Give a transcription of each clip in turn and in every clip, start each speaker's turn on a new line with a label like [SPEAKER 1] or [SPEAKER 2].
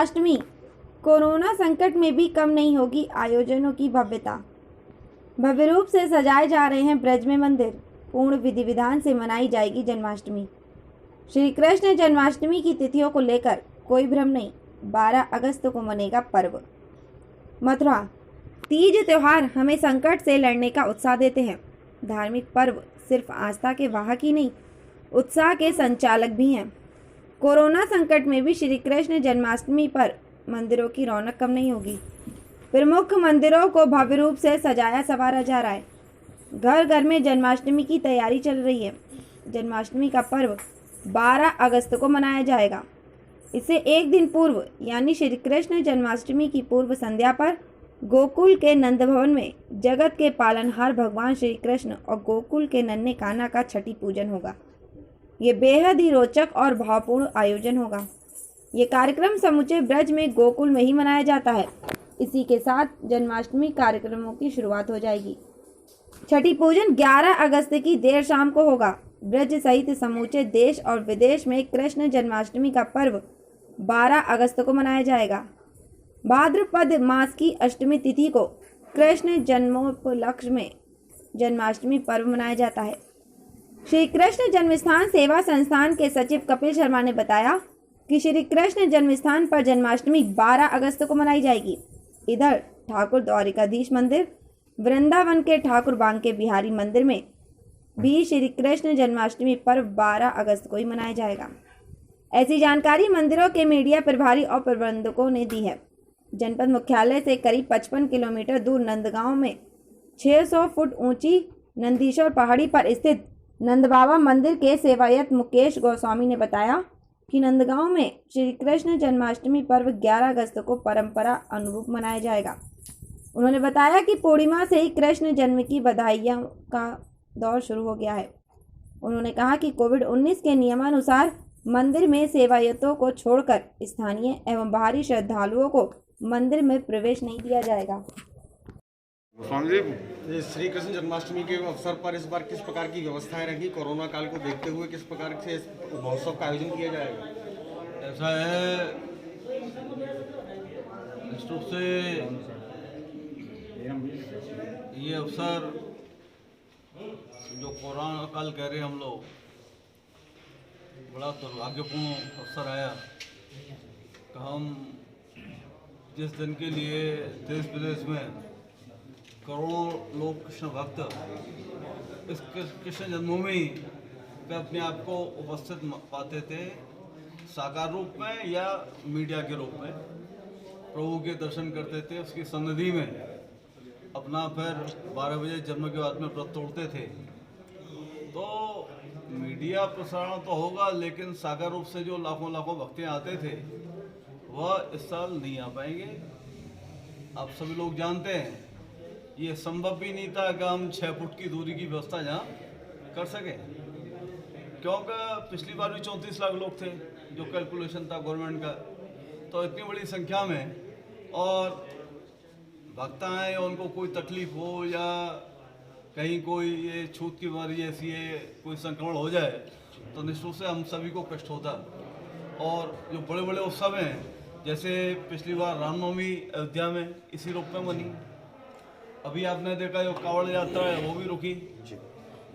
[SPEAKER 1] Janmashtami corona संकट में भी कम नहीं होगी आयोजनों की भव्यता। भव्य रूप से सजाए जा रहे हैं ब्रज में मंदिर। पूर्ण विधि विधान से मनाई जाएगी जन्माष्टमी। श्री कृष्ण जन्माष्टमी की तिथियों को लेकर कोई भ्रम नहीं। 12 अगस्त को मनेगा पर्व। मथुरा तीज त्योहार हमें संकट से लड़ने का उत्साह देते हैं। धार्मिक पर्व सिर्फ आस्था के वाहक ही नहीं, उत्साह के संचालक भी हैं। कोरोना संकट में भी श्री कृष्ण जन्माष्टमी पर मंदिरों की रौनक कम नहीं होगी। प्रमुख मंदिरों को भव्य रूप से सजाया संवारा जा रहा है। घर घर में जन्माष्टमी की तैयारी चल रही है। जन्माष्टमी का पर्व 12 अगस्त को मनाया जाएगा। इससे एक दिन पूर्व यानी श्री कृष्ण जन्माष्टमी की पूर्व संध्या पर गोकुल के नंद भवन में जगत के पालनहार भगवान श्री कृष्ण और गोकुल के नन्हे कान्हा का छठी पूजन होगा। ये बेहद ही रोचक और भावपूर्ण आयोजन होगा। ये कार्यक्रम समूचे ब्रज में गोकुल में ही मनाया जाता है। इसी के साथ जन्माष्टमी कार्यक्रमों की शुरुआत हो जाएगी। छठी पूजन 11 अगस्त की देर शाम को होगा। ब्रज सहित समूचे देश और विदेश में कृष्ण जन्माष्टमी का पर्व 12 अगस्त को मनाया जाएगा। भाद्रपद मास की अष्टमी तिथि को कृष्ण जन्मोपलक्ष्य में जन्माष्टमी पर्व मनाया जाता है। श्री कृष्ण जन्मस्थान सेवा संस्थान के सचिव कपिल शर्मा ने बताया कि श्री कृष्ण जन्मस्थान पर जन्माष्टमी 12 अगस्त को मनाई जाएगी। इधर ठाकुर द्वारिकाधीश मंदिर, वृंदावन के ठाकुर बांके बिहारी मंदिर में भी श्री कृष्ण जन्माष्टमी पर्व 12 अगस्त को ही मनाया जाएगा। ऐसी जानकारी मंदिरों के मीडिया प्रभारी और प्रबंधकों ने दी है। जनपद मुख्यालय से करीब 55 किलोमीटर दूर नंदगांव में 600 फुट ऊंची नंदीश्वर पहाड़ी पर स्थित नंदबाबा मंदिर के सेवायत मुकेश गोस्वामी ने बताया कि नंदगांव में श्री कृष्ण जन्माष्टमी पर्व 11 अगस्त को परंपरा अनुरूप मनाया जाएगा। उन्होंने बताया कि पूर्णिमा से ही कृष्ण जन्म की बधाइयों का दौर शुरू हो गया है। उन्होंने कहा कि कोविड-19 के नियमानुसार मंदिर में सेवायतों को छोड़कर स्थानीय एवं बाहरी श्रद्धालुओं को मंदिर में प्रवेश नहीं दिया जाएगा।
[SPEAKER 2] श्री कृष्ण जन्माष्टमी के अवसर पर इस बार किस प्रकार की व्यवस्थाएं रहेंगी? कोरोना काल को देखते हुए किस प्रकार से इस महोत्सव का आयोजन किया जाएगा?
[SPEAKER 3] ऐसा है, निश्चित रूप से ये अवसर जो कोरोना काल कह रहे हैं हम लोग, बड़ा दुर्भाग्यपूर्ण अवसर आया कि हम जिस दिन के लिए देश विदेश में करोड़ों लोग कृष्ण भक्त इस कृष्ण जन्मभूमि पे अपने आप को उपस्थित पाते थे, साकार रूप में या मीडिया के रूप में प्रभु के दर्शन करते थे। उसकी सन्निधि में अपना फिर 12 बजे जन्म के बाद में व्रत तोड़ते थे। तो मीडिया प्रसारण तो होगा, लेकिन साकार रूप से जो लाखों लाखों भक्तें आते थे वह इस साल नहीं आ पाएंगे। आप सभी लोग जानते हैं ये संभव भी नहीं था कि हम 6 फुट की दूरी की व्यवस्था जहाँ कर सकें, क्योंकि पिछली बार भी 34 लाख लोग थे जो कैलकुलेशन था गवर्नमेंट का। तो इतनी बड़ी संख्या में और भक्त आए, उनको कोई तकलीफ हो या कहीं कोई ये छूत की बीमारी ऐसी है, कोई संक्रमण हो जाए तो निश्चित रूप से हम सभी को कष्ट होता। और जो बड़े बड़े उत्सव हैं, जैसे पिछली बार रामनवमी अयोध्या में इसी रूप में बनी, अभी आपने देखा जो कावड़ यात्रा है वो भी रुकी।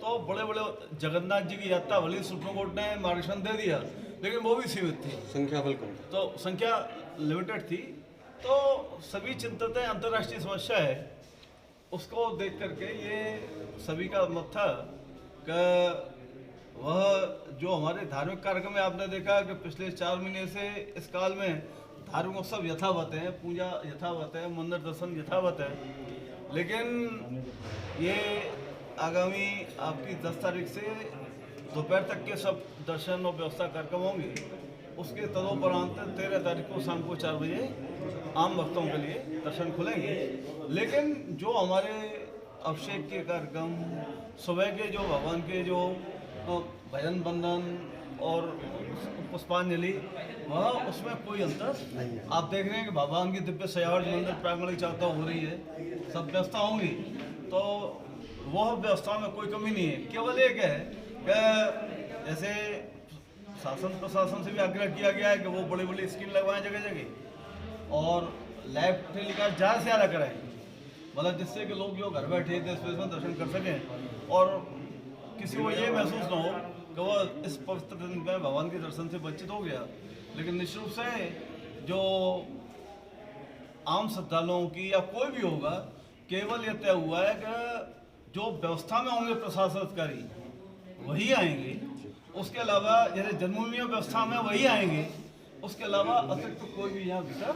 [SPEAKER 3] तो बड़े बड़े जगन्नाथ जी की यात्रा भले सुप्रीम कोर्ट ने मार्गदर्शन दे दिया, लेकिन वो भी सीमित थी,
[SPEAKER 2] संख्या बिल्कुल,
[SPEAKER 3] तो संख्या लिमिटेड थी। तो सभी चिंतित है, अंतर्राष्ट्रीय समस्या है, उसको देख करके ये सभी का मत था कि वह जो हमारे धार्मिक कार्यक्रम में आपने देखा कि पिछले 4 महीने से इस काल में धार्मिक उत्सव यथावत है, पूजा यथावत है, मंदिर दर्शन यथावत है, लेकिन ये आगामी आपकी 10 तारीख से दोपहर तक के सब दर्शन और व्यवस्था कार्यक्रम होंगे। उसके तदोपरांत 13 तारीख को शाम को 4 बजे आम भक्तों के लिए दर्शन खुलेंगे। लेकिन जो हमारे अभिषेक के कार्यक्रम, सुबह के जो भगवान के जो भजन बंदन और पुष्पांजलि, वह उसमें कोई अंतर नहीं है। आप देख रहे हैं कि भगवान की दिव्य सजावट मंदिर प्रांगण चाहता हो रही है, सब व्यवस्था होंगी, तो वह व्यवस्था में कोई कमी नहीं है। केवल एक है कि जैसे शासन प्रशासन से भी आग्रह किया गया है कि वो बड़ी बड़ी स्क्रीन लगवाएं जगह जगह, और लाइव टेलीकास्ट ज़्यादा से ज़्यादा कराएं, मतलब जिससे कि लोग जो घर बैठे देश विदेश में दर्शन कर सकें और किसी को ये महसूस ना हो कि वो इस पवित्र दिन में भगवान के दर्शन से वंचित हो गया। लेकिन निश्चित रूप से जो आम श्रद्धालुओं की या कोई भी होगा, केवल ये तय हुआ है कि जो व्यवस्था में होंगे प्रशासन अधिकारी वही आएंगे, उसके अलावा जैसे जन्मभूमि व्यवस्था में वही आएंगे, उसके अलावा अतिरिक्त तो कोई भी यहाँ भीतर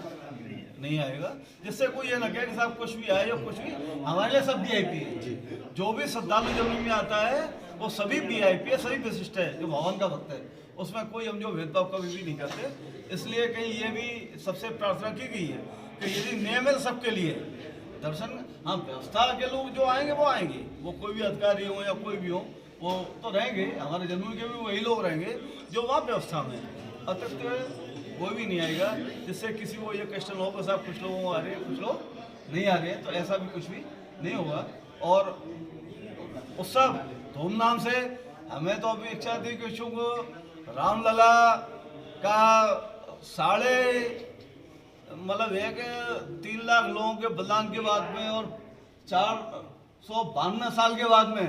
[SPEAKER 3] नहीं आएगा, जिससे कोई ये ना कहे कि साहब कुछ भी आए या कुछ भी, हमारे लिए सब VIP है। जो भी श्रद्धालु जन्मभूमि में आता है वो सभी VIP है, सभी विशिष्ट है, जो भगवान का भक्त है, उसमें कोई हम जो भेदभाव कभी भी नहीं करते। इसलिए कहीं ये भी सबसे प्रार्थना की गई है कि यदि नियम है सबके लिए दर्शन, हाँ व्यवस्था के लोग जो आएंगे वो आएंगे, वो कोई भी अधिकारी हो या कोई भी हो वो तो रहेंगे, हमारे जन्मभूमि के भी वही लोग रहेंगे जो वहाँ व्यवस्था में, अतिरिक्त कोई भी नहीं आएगा, जिससे किसी को ये क्वेश्चन हो कि साहब कुछ लोग आ रहे हैं कुछ लोग नहीं आ रहे हैं, तो ऐसा भी कुछ भी नहीं होगा। और उत्सव धूमधाम से, हमें तो अभी इच्छा थी कि शुभ रामलला का मतलब 3 लाख लोगों के बलिदान के बाद में और 452 साल के बाद में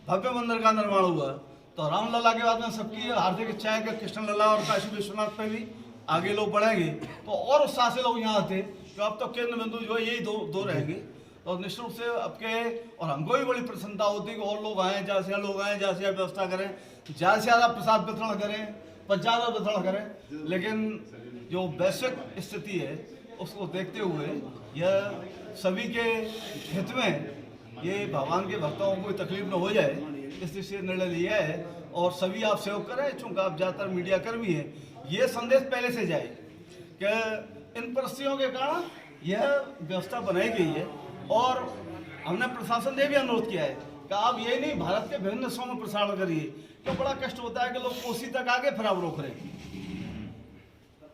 [SPEAKER 3] भव्य मंदिर का निर्माण हुआ, तो रामलला के बाद में सबकी हार्दिक इच्छा है कि कृष्ण लला और काशी विश्वनाथ पे भी आगे लोग बढ़ेंगे, तो और उत्साह से लोग यहाँ आते, तो अब तो केंद्र बिंदु जो है यही दो रहेंगे। तो निश्चित रूप से आपके और हमको भी बड़ी प्रसन्नता होती है कि और लोग आएँ, ज़्यादा से लोग आएँ, ज़्यादा से व्यवस्था करें, ज़्यादा से ज़्यादा प्रसाद वितरण करें, ज़्यादा वितरण करें। लेकिन जो वैश्विक स्थिति है उसको देखते हुए यह सभी के हित में, ये भगवान के भक्तों को कोई तकलीफ न हो जाए, इस दृष्टि से निर्णय लिया है। और सभी आप सहयोग करें, चूँकि आप ज़्यादातर मीडिया कर्मी हैं, ये संदेश पहले से जाए कि इन परिस्थितियों के कारण यह व्यवस्था बनाई गई है। और हमने प्रशासन से भी अनुरोध किया है कि आप ये नहीं भारत के विभिन्न हिस्सों में प्रसारण करिए, तो बड़ा कष्ट होता है कि लोग कोसी तक आगे फिर आप रोक रहे हैं,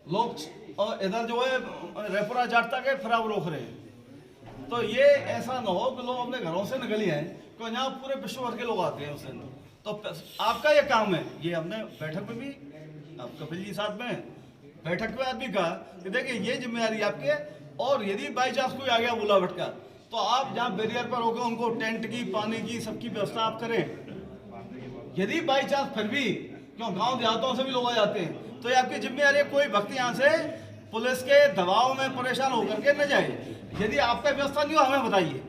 [SPEAKER 3] लोग और इधर जो है रेपुरा जाट तक है फिर आप रोक रहे हैं। तो ये ऐसा ना हो कि लोग अपने घरों से निकल ही आए, तो यहाँ पूरे विश्व भर के लोग आते हैं उस दिन। तो आपका ये काम है, ये हमने बैठक में भी आप कपिल जी साथ में बैठक में आदमी कहा कि देखिए ये जिम्मेदारी आपकी है, और यदि बाई चांस कोई आ गया बुला भटका, तो आप जहाँ बैरियर पर होकर उनको टेंट की, पानी की, सबकी व्यवस्था आप करें। यदि बाई चांस फिर भी, क्यों गांव देहातों से भी लोग आ जाते हैं, तो ये आपकी जिम्मेदारी है, कोई भक्ति यहाँ से पुलिस के दबाव में परेशान होकर के न जाए। यदि आप पे व्यवस्था नहीं हो हमें बताइए,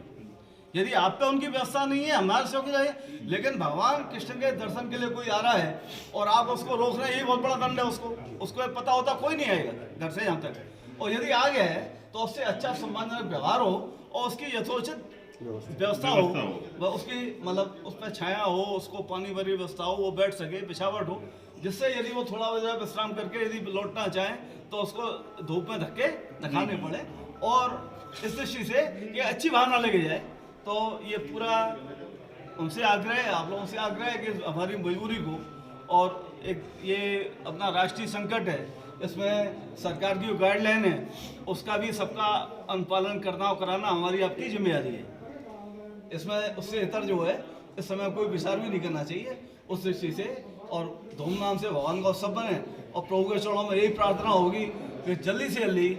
[SPEAKER 3] यदि आप पे उनकी व्यवस्था नहीं है हमारे से जाइए। लेकिन भगवान कृष्ण के दर्शन के लिए कोई आ रहा है और आप उसको रोक रहे हैं, यही बहुत बड़ा दंड है। उसको पता होता कोई नहीं आएगा घर से यहाँ तक, और यदि आ गया है तो उससे अच्छा सम्मानजनक व्यवहार हो और उसकी यथोचित व्यवस्था हो, वह उसकी मतलब उस पर छाया हो, उसको पानी भरी व्यवस्था हो, वो बैठ सके, बिछावट हो, जिससे यदि वो थोड़ा वजह विश्राम करके यदि लौटना चाहे तो उसको धूप में धक्के दिखाने पड़े। और इस दृष्टि से ये अच्छी भावना लेके जाए। तो ये पूरा उनसे आग्रह, आप लोगों से आग्रह है कि हमारी मजबूरी को, और एक ये अपना राष्ट्रीय संकट है, इसमें सरकार की जो गाइडलाइन है उसका भी सबका अनुपालन करना और कराना हमारी आपकी जिम्मेदारी है। इसमें उससे इतर जो है इस समय कोई विचार भी नहीं करना चाहिए उस दृष्टि से। और धूमधाम से भगवान का उत्सव बने, और प्रभु के चरणों में यही प्रार्थना होगी कि जल्दी से जल्दी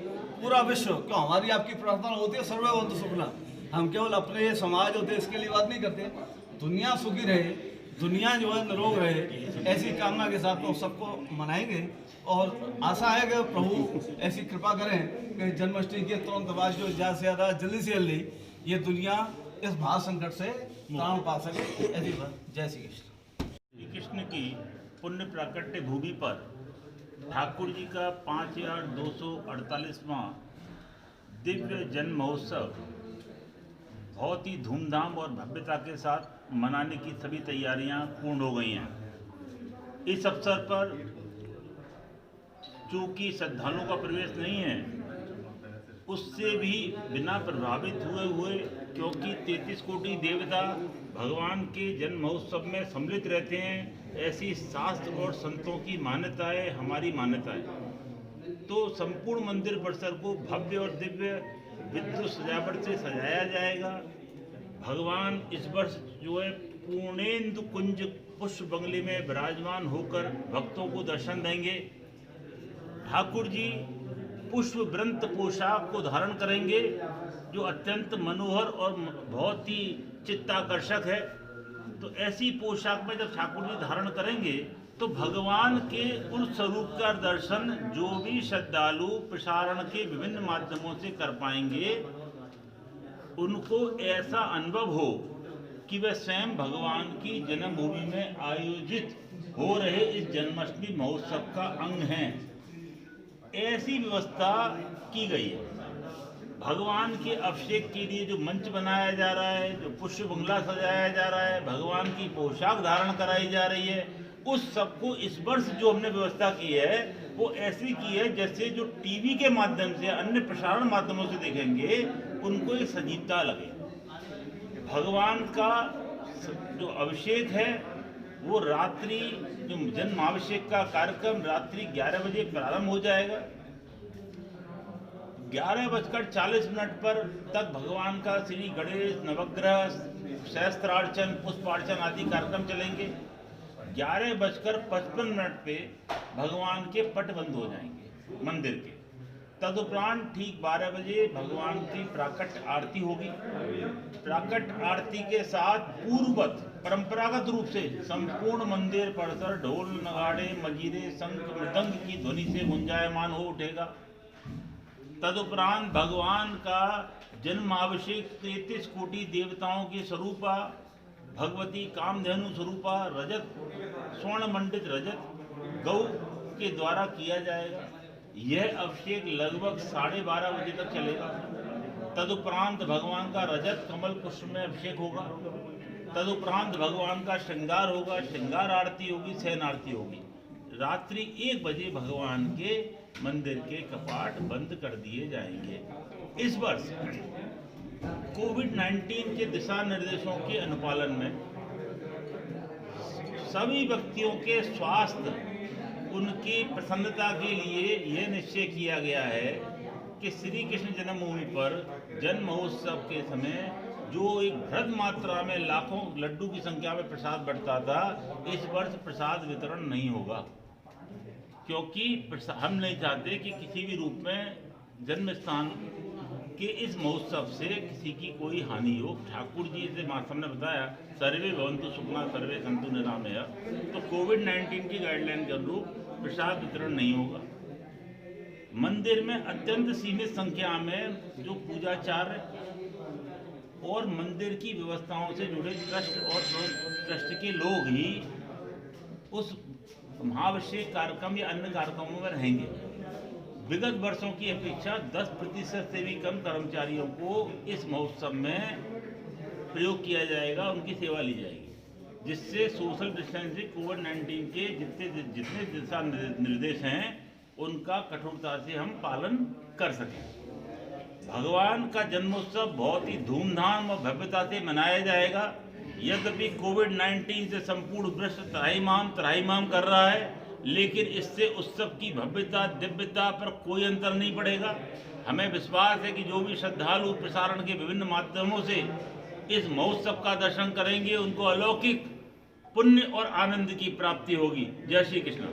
[SPEAKER 3] पूरा विश्व, क्यों हमारी आपकी प्रार्थना होती है सर्वभवन्तु सुखिनः, हम केवल अपने समाज और देश के लिए बात नहीं करते, दुनिया सुखी रहे, दुनिया जो है निरोग रहे, ऐसी कामना के साथ हम सबको मनाएंगे। और आशा है कि प्रभु ऐसी कृपा करें कि जन्माष्टमी के तुरंत बाद जो ज़्यादा से ज़्यादा जल्दी से जल्दी ये दुनिया इस महासंकट से त्राण पा सके। ऐसी बात। जय श्री कृष्ण।
[SPEAKER 4] श्री कृष्ण की पुण्य प्राकट्य भूमि पर ठाकुर जी का 5248वां दिव्य जन्म महोत्सव बहुत ही धूमधाम और भव्यता के साथ मनाने की सभी तैयारियां पूर्ण हो गई हैं। इस अवसर पर चूंकि श्रद्धालुओं का प्रवेश नहीं है, उससे भी बिना प्रभावित हुए क्योंकि 33 कोटि देवता भगवान के जन्म महोत्सव में सम्मिलित रहते हैं, ऐसी शास्त्र और संतों की मान्यता है, हमारी मान्यता है। तो संपूर्ण मंदिर परिसर को भव्य और दिव्य विद्युत सजावट से सजाया जाएगा। भगवान इस वर्ष जो है पूर्णेंदु कुंज पुष्प बंगले में विराजमान होकर भक्तों को दर्शन देंगे। ठाकुर जी पुष्प वृंत पोशाक को धारण करेंगे, जो अत्यंत मनोहर और बहुत ही चित्ताकर्षक है। तो ऐसी पोशाक में जब ठाकुर जी धारण करेंगे तो भगवान के उस स्वरूप का दर्शन जो भी श्रद्धालु प्रसारण के विभिन्न माध्यमों से कर पाएंगे, उनको ऐसा अनुभव हो कि वह स्वयं भगवान की जन्मभूमि में आयोजित हो रहे इस जन्माष्टमी महोत्सव का अंग हैं। ऐसी व्यवस्था की गई है। भगवान के अभिषेक के लिए जो मंच बनाया जा रहा है, जो पुष्प बंगला सजाया जा रहा है, भगवान की पोशाक धारण कराई जा रही है, उस सबको इस वर्ष जो हमने व्यवस्था की है वो ऐसी की है जैसे जो टीवी के माध्यम से अन्य प्रसारण माध्यमों से देखेंगे उनको एक सजीवता लगे। भगवान का जो अभिषेक है वो रात्रि, जो जन्माभिषेक का कार्यक्रम रात्रि 11 बजे प्रारंभ हो जाएगा। 11:40 पर तक भगवान का श्री गणेश नवग्रह सहस्त्रार्चन पुष्पार्चन आदि कार्यक्रम चलेंगे। 11:55 पे भगवान के पट बंद हो जाएंगे मंदिर के। तदुपरांत ठीक 12 बजे भगवान की प्राकट आरती होगी। प्राकट आरती के साथ पूर्ववत परंपरागत रूप से संपूर्ण मंदिर परिसर ढोल नगाड़े मजीरे शंख मृदंग की ध्वनि से गुंजायमान हो उठेगा। तदुपरांत भगवान का जन्माभिषेक 33 कोटि देवताओं के स्वरूपा भगवती कामधेनु स्वरूपा रजत स्वर्ण मंडित रजत गौ के द्वारा किया जाएगा। यह अभिषेक लगभग 12:30 बजे तक चलेगा। तदुपरांत भगवान का रजत कमल पुष्प में अभिषेक होगा। तदुपरांत भगवान का श्रृंगार होगा, श्रृंगार आरती होगी, शयन आरती होगी। रात्रि 1 बजे भगवान के मंदिर के कपाट बंद कर दिए जाएंगे। इस वर्ष कोविड-19 के दिशा निर्देशों के अनुपालन में सभी व्यक्तियों के स्वास्थ्य, उनकी प्रसन्नता के लिए यह निश्चय किया गया है कि श्री कृष्ण जन्मभूमि पर जन्म महोत्सव के समय जो एक बृहद मात्रा में लाखों लड्डू की संख्या में प्रसाद बढ़ता था, इस वर्ष प्रसाद वितरण नहीं होगा, क्योंकि हम नहीं चाहते कि किसी भी रूप में जन्म स्थान के इस महोत्सव से किसी की कोई हानि हो। ठाकुर जी से माध्यम ने बताया सर्वे भवन्तु सुखिनः सर्वे सन्तु निरामया, तो कोविड-19 की गाइडलाइन के अनुरूप प्रसाद वितरण नहीं होगा। मंदिर में अत्यंत सीमित संख्या में जो पूजाचार्य और मंदिर की व्यवस्थाओं से जुड़े ट्रस्ट और ट्रस्ट के लोग ही उस महाभिषेक कार्यक्रम या अन्य कार्यक्रमों में रहेंगे। विगत वर्षों की अपेक्षा 10% से भी कम कर्मचारियों को इस महोत्सव में प्रयोग किया जाएगा, उनकी सेवा ली जाएगी, जिससे सोशल डिस्टेंसिंग कोविड-19 के जितने दिशा निर्देश हैं उनका कठोरता से हम पालन कर सकें। भगवान का जन्मोत्सव बहुत ही धूमधाम और भव्यता से मनाया जाएगा। यद्यपि कोविड-19 से संपूर्ण विश्व त्राहिमाम कर रहा है, लेकिन इससे उत्सव की भव्यता दिव्यता पर कोई अंतर नहीं पड़ेगा। हमें विश्वास है कि जो भी श्रद्धालु प्रसारण के विभिन्न माध्यमों से इस महोत्सव का दर्शन करेंगे, उनको अलौकिक पुण्य और आनंद की प्राप्ति होगी। जय श्री कृष्ण।